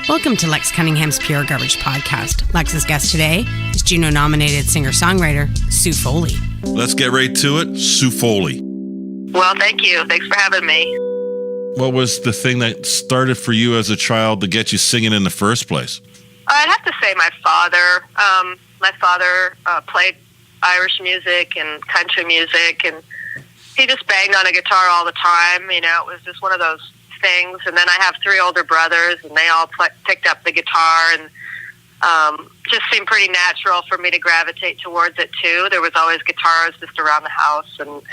Welcome to Lex Cunningham's Pure Garbage Podcast. Lex's guest today is Juno-nominated singer-songwriter Sue Foley. Let's get right to it. Sue Foley. Well, thank you. Thanks for having me. What was the thing that started for you as a child to get you singing in the first place? I'd have to say my father. My father played Irish music and country music, and he just banged on a guitar all the time. You know, it was just one of those things. And then I have three older brothers, and they all picked up the guitar, and just seemed pretty natural for me to gravitate towards it too. There was always guitars just around the house, and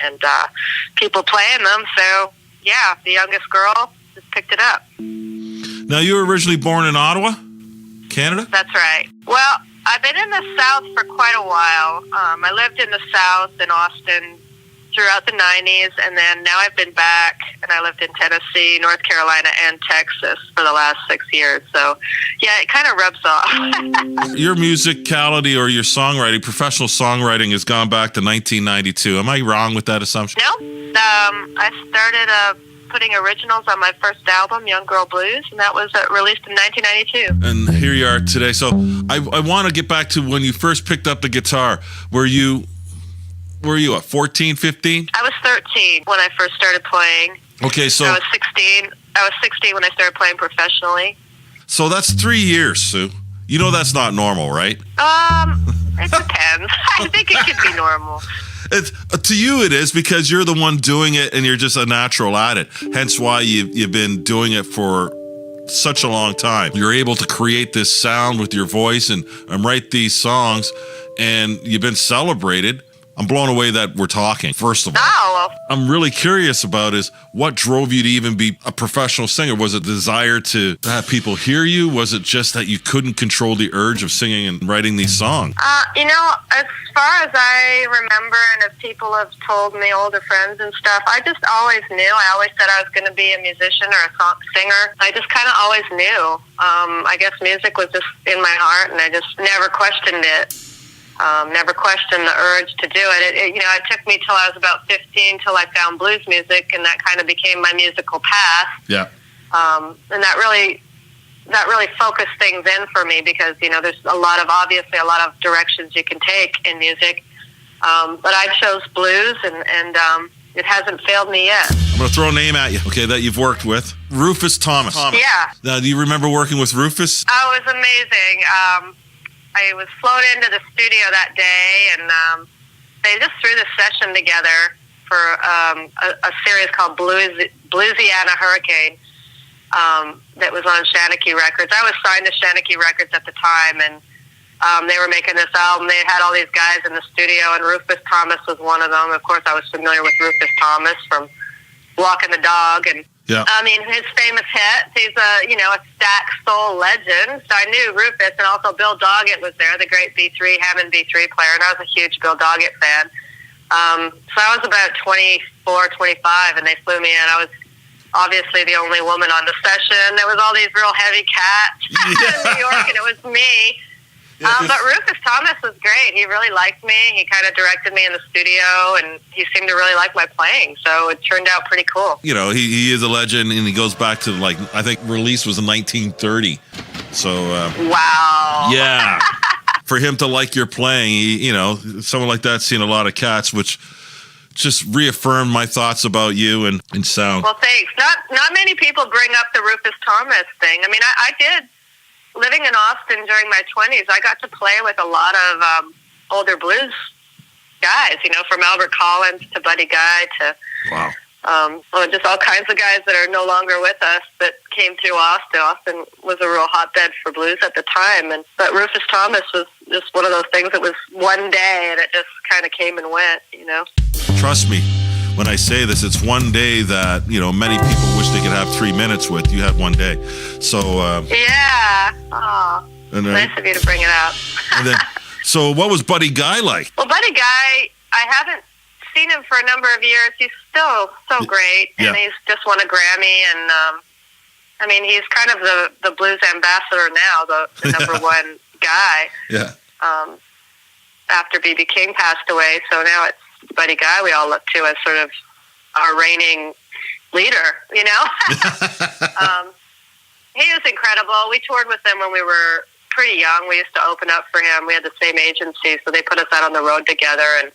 people playing them. So yeah, the youngest girl just picked it up. Now, you were originally born in Ottawa, Canada? That's right. Well, I've been in the South for quite a while. I lived in the South in Austin throughout the 90s, and then now I've been back, and I lived in Tennessee, North Carolina, and Texas for the last 6 years. So, yeah, it kind of rubs off. Your musicality or your songwriting, professional songwriting, has gone back to 1992. Am I wrong with that assumption? No. I started putting originals on my first album, Young Girl Blues, and that was released in 1992. And here you are today. So I want to get back to when you first picked up the guitar. Were you at 14, 15? I was 13 when I first started playing. Okay, so I was 16. I was 16 when I started playing professionally. So that's 3 years, Sue. You know that's not normal, right? It depends. I think it could be normal. To you it is, because you're the one doing it and you're just a natural at it. Hence why you've been doing it for such a long time. You're able to create this sound with your voice and write these songs, and you've been celebrated. I'm blown away that we're talking, first of all. Oh, well. I'm really curious about is what drove you to even be a professional singer? Was it the desire to have people hear you? Was it just that you couldn't control the urge of singing and writing these songs? As far as I remember, and as people have told me, older friends and stuff, I just always knew. I always said I was going to be a musician or a singer. I just kind of always knew. I guess music was just in my heart, and I just never questioned it. Never questioned the urge to do it. It took me till I was about 15 till I found blues music, and that kind of became my musical path. Yeah. And that really focused things in for me, because, there's obviously a lot of directions you can take in music. But I chose blues, and it hasn't failed me yet. I'm going to throw a name at you, okay, that you've worked with. Rufus Thomas. Yeah. Now, do you remember working with Rufus? Oh, it was amazing. I was flown into the studio that day, and they just threw this session together for a series called Bluesiana Hurricane that was on Shanachie Records. I was signed to Shanachie Records at the time, and they were making this album. They had all these guys in the studio, and Rufus Thomas was one of them. Of course, I was familiar with Rufus Thomas from Walking the Dog, and yeah. I mean, his famous hits. He's a Stax soul legend. So I knew Rufus, and also Bill Doggett was there, the great Hammond B3 player, and I was a huge Bill Doggett fan. So I was about 24, 25, and they flew me in. I was obviously the only woman on the session. There was all these real heavy cats in New York, and it was me. But Rufus Thomas was great. He really liked me. He kind of directed me in the studio, and he seemed to really like my playing. So it turned out pretty cool. He is a legend, and he goes back to, I think release was in 1930. So, wow. Yeah. For him to like your playing, someone like that's seen a lot of cats, which just reaffirmed my thoughts about you and sound. Well, thanks. Not many people bring up the Rufus Thomas thing. I mean, I did. Living in Austin during my 20s, I got to play with a lot of older blues guys, from Albert Collins to Buddy Guy to just all kinds of guys that are no longer with us that came through Austin. Austin was a real hotbed for blues at the time, but Rufus Thomas was just one of those things that was one day, and it just kind of came and went, Trust me when I say this, it's one day that, many people wish they could have 3 minutes with. You had one day. So, yeah. Oh, nice of you to bring it up. So what was Buddy Guy like? Well, Buddy Guy, I haven't seen him for a number of years. He's still so great, and he's just won a Grammy, and he's kind of the blues ambassador now, the number one guy. Yeah. After B.B. King passed away, so now it's Buddy Guy we all look to as sort of our reigning leader, He was incredible. incredible. We toured with him when we were pretty young. We used to open up for him. We had the same agency, so they put us out on the road together, and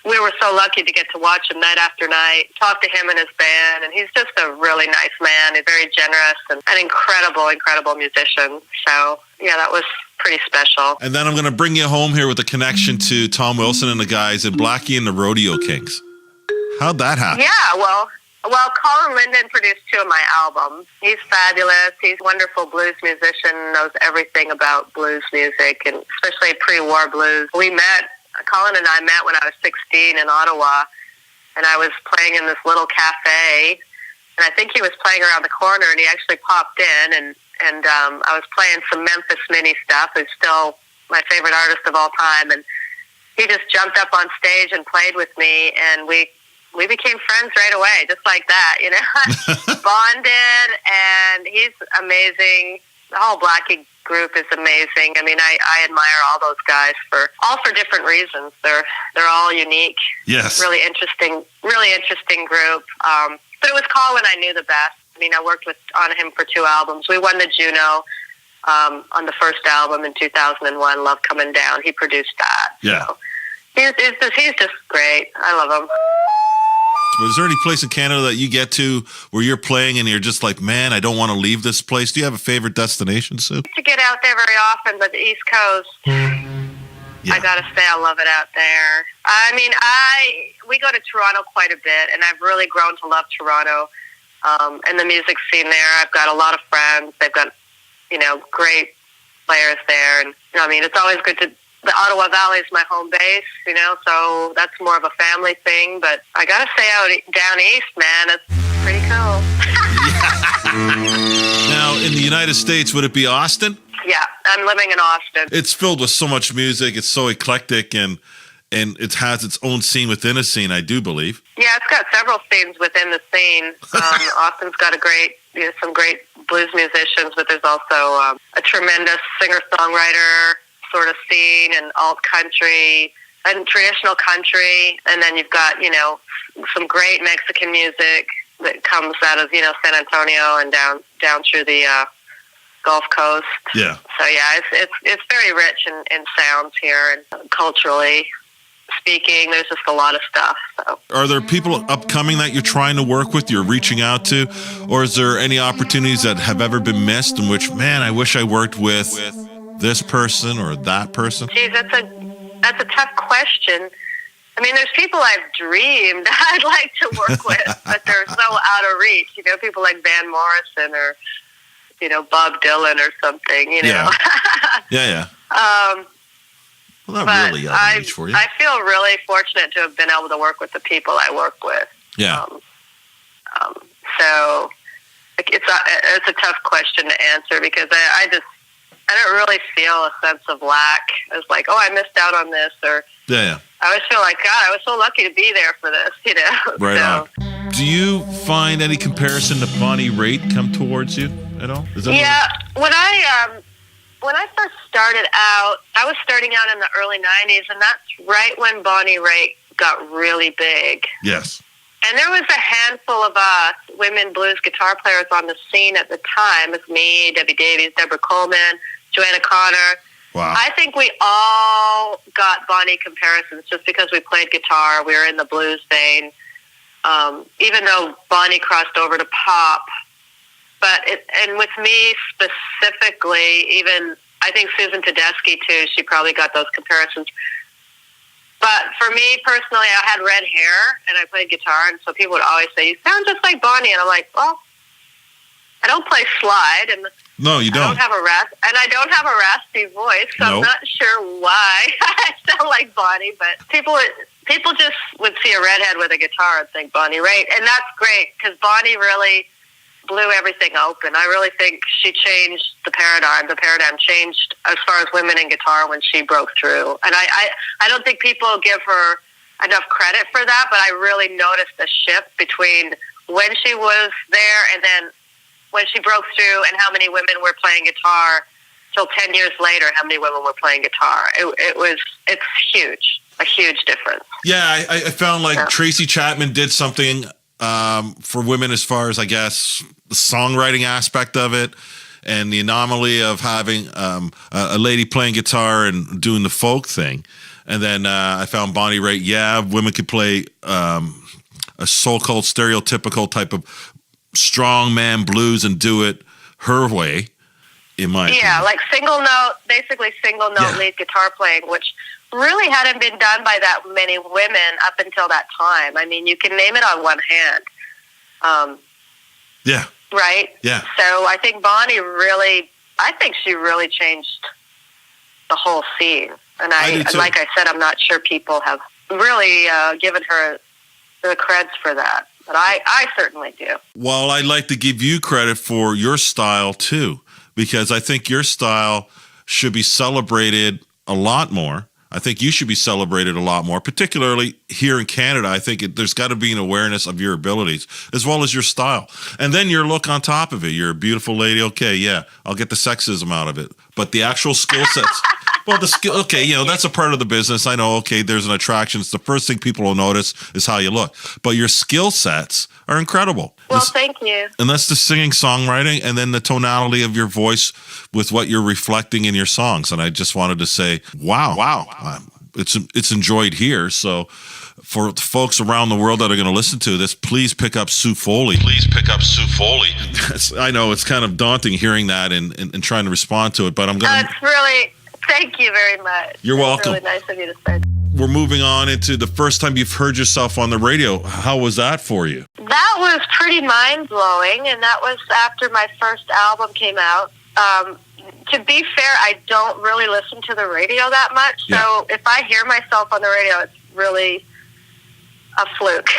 we were so lucky to get to watch him night after night, talk to him and his band, and he's just a really nice man. He's very generous and an incredible musician. So, yeah, that was pretty special. And then I'm going to bring you home here with a connection to Tom Wilson and the guys at Blackie and the Rodeo Kings. How'd that happen? Yeah, well, Colin Linden produced 2 of my albums. He's fabulous. He's a wonderful blues musician, knows everything about blues music, and especially pre-war blues. Colin and I met when I was 16 in Ottawa, and I was playing in this little cafe, and I think he was playing around the corner, and he actually popped in, and I was playing some Memphis Mini stuff, who's still my favorite artist of all time, and he just jumped up on stage and played with me, and we became friends right away, just like that, you know. Bonded, and he's amazing. The whole Blackie group is amazing. I mean, I admire all those guys for different reasons. They're all unique. Yes. Really interesting group. But it was Colin I knew the best. I mean, I worked on him for 2 albums. We won the Juno on the first album in 2001, Love Coming Down. He produced that. Yeah. So he's just great. I love him. Is there any place in Canada that you get to where you're playing and you're just like, man, I don't want to leave this place? Do you have a favorite destination, Sue? To get out there very often, but the East Coast, yeah. I gotta say I love it out there. I mean, we go to Toronto quite a bit, and I've really grown to love Toronto and the music scene there. I've got a lot of friends. They've got, great players there, and I mean, it's always good to. The Ottawa Valley is my home base, so that's more of a family thing. But I gotta say, down east, man, it's pretty cool. Now, in the United States, would it be Austin? Yeah, I'm living in Austin. It's filled with so much music. It's so eclectic, and it has its own scene within a scene, I do believe. Yeah, it's got several scenes within the scene. Austin's got some great blues musicians, but there's also a tremendous singer-songwriter sort of scene, and alt country and traditional country, and then you've got some great Mexican music that comes out of San Antonio and down through the Gulf Coast. Yeah. So yeah, it's very rich in sounds here, and culturally speaking, there's just a lot of stuff. So. Are there people upcoming that you're trying to work with, you're reaching out to, or is there any opportunities that have ever been missed in which, man, I wish I worked with this person or that person? Geez, that's a tough question. I mean, there's people I've dreamed I'd like to work with, but they're so out of reach. People like Van Morrison or Bob Dylan or something. Yeah. Yeah. Well, not really out of reach for you. I feel really fortunate to have been able to work with the people I work with. Yeah. So it's a tough question to answer because I don't really feel a sense of lack as like, oh, I missed out on this, or yeah. I always feel like, God, I was so lucky to be there for this, Right on. Do you find any comparison to Bonnie Raitt come towards you at all? Yeah, when I first started out, I was starting out in the early 90s, and that's right when Bonnie Raitt got really big. Yes. And there was a handful of us, women blues guitar players on the scene at the time. It's me, Debbie Davies, Deborah Coleman, Joanna Connor. Wow. I think we all got Bonnie comparisons just because we played guitar. We were in the blues vein. Even though Bonnie crossed over to pop. And with me specifically, even I think Susan Tedeschi too, she probably got those comparisons. But for me personally, I had red hair and I played guitar, and so people would always say, "You sound just like Bonnie," and I'm like, "Well, I don't play slide, and no, you don't. I don't have a raspy voice, so Nope. I'm not sure why I sound like Bonnie." But people just would see a redhead with a guitar and think Bonnie Raitt, and that's great because Bonnie really blew everything open. I really think she changed the paradigm. The paradigm changed as far as women in guitar when she broke through. And I don't think people give her enough credit for that, but I really noticed a shift between when she was there and then when she broke through and how many women were playing guitar till 10 years later, how many women were playing guitar. It's huge, a huge difference. Yeah, I found like Tracy Chapman did something for women as far as, I guess, the songwriting aspect of it. and the anomaly of having a lady playing guitar and doing the folk thing. And then I found Bonnie Raitt. Yeah, women could play a so-called stereotypical type of strong man blues and do it her way, in my opinion. Like basically single note lead guitar playing, which really hadn't been done by that many women up until that time. I mean, you can name it on one hand. Right? Yeah. So I think she really changed the whole scene. And like I said, I'm not sure people have really given her the creds for that. But I certainly do. Well, I'd like to give you credit for your style, too, because I think your style should be celebrated a lot more. I think you should be celebrated a lot more, particularly here in Canada. I think there's got to be an awareness of your abilities as well as your style. And then your look on top of it. You're a beautiful lady. Okay, yeah, I'll get the sexism out of it. But the actual skill sets... Well, that's a part of the business. I know, okay, there's an attraction. It's the first thing people will notice is how you look. But your skill sets are incredible. Well, thank you. And that's the singing, songwriting, and then the tonality of your voice with what you're reflecting in your songs. And I just wanted to say, wow. It's enjoyed here. So for the folks around the world that are going to listen to this, please pick up Sue Foley. I know it's kind of daunting hearing that and trying to respond to it, but I'm going to... It's really... Thank you very much. You're welcome. It's really nice of you to say. We're moving on into the first time you've heard yourself on the radio. How was that for you? That was pretty mind-blowing, and that was after my first album came out. To be fair, I don't really listen to the radio that much, so if I hear myself on the radio, it's really a fluke.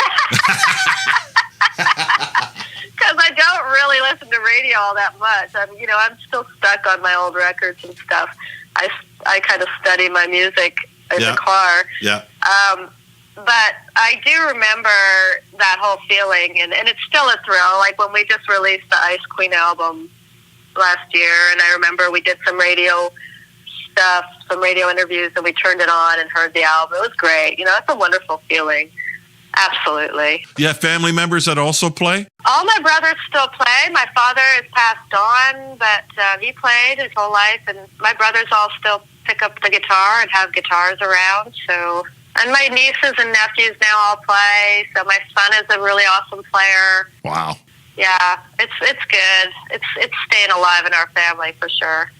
Because I don't really listen to radio all that much. I'm still stuck on my old records and stuff. I kind of study my music in the car. Yeah. But I do remember that whole feeling, and it's still a thrill. Like when we just released the Ice Queen album last year, and I remember we did some radio stuff, some radio interviews, and we turned it on and heard the album. It was great. It's a wonderful feeling. Absolutely. You have family members that also play? All my brothers still play. My father has passed on, but he played his whole life, and my brothers all still pick up the guitar and have guitars around. So, and my nieces and nephews now all play. So my son is a really awesome player. Wow. Yeah, it's good. It's staying alive in our family for sure.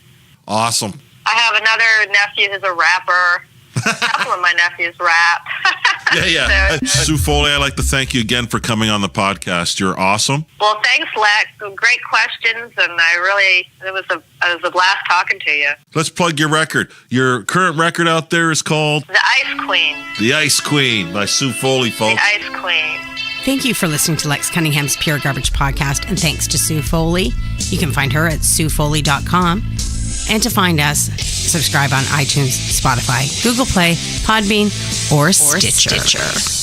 Awesome. I have another nephew who's a rapper. A couple of my nephews rap. Yeah. Sue Foley, I'd like to thank you again for coming on the podcast. You're awesome. Well, thanks, Lex. Great questions, and it was a blast talking to you. Let's plug your record. Your current record out there is called The Ice Queen. The Ice Queen by Sue Foley, folks. The Ice Queen. Thank you for listening to Lex Cunningham's Pure Garbage podcast, and thanks to Sue Foley. You can find her at SueFoley.com. And to find us, subscribe on iTunes, Spotify, Google Play, Podbean, or Stitcher.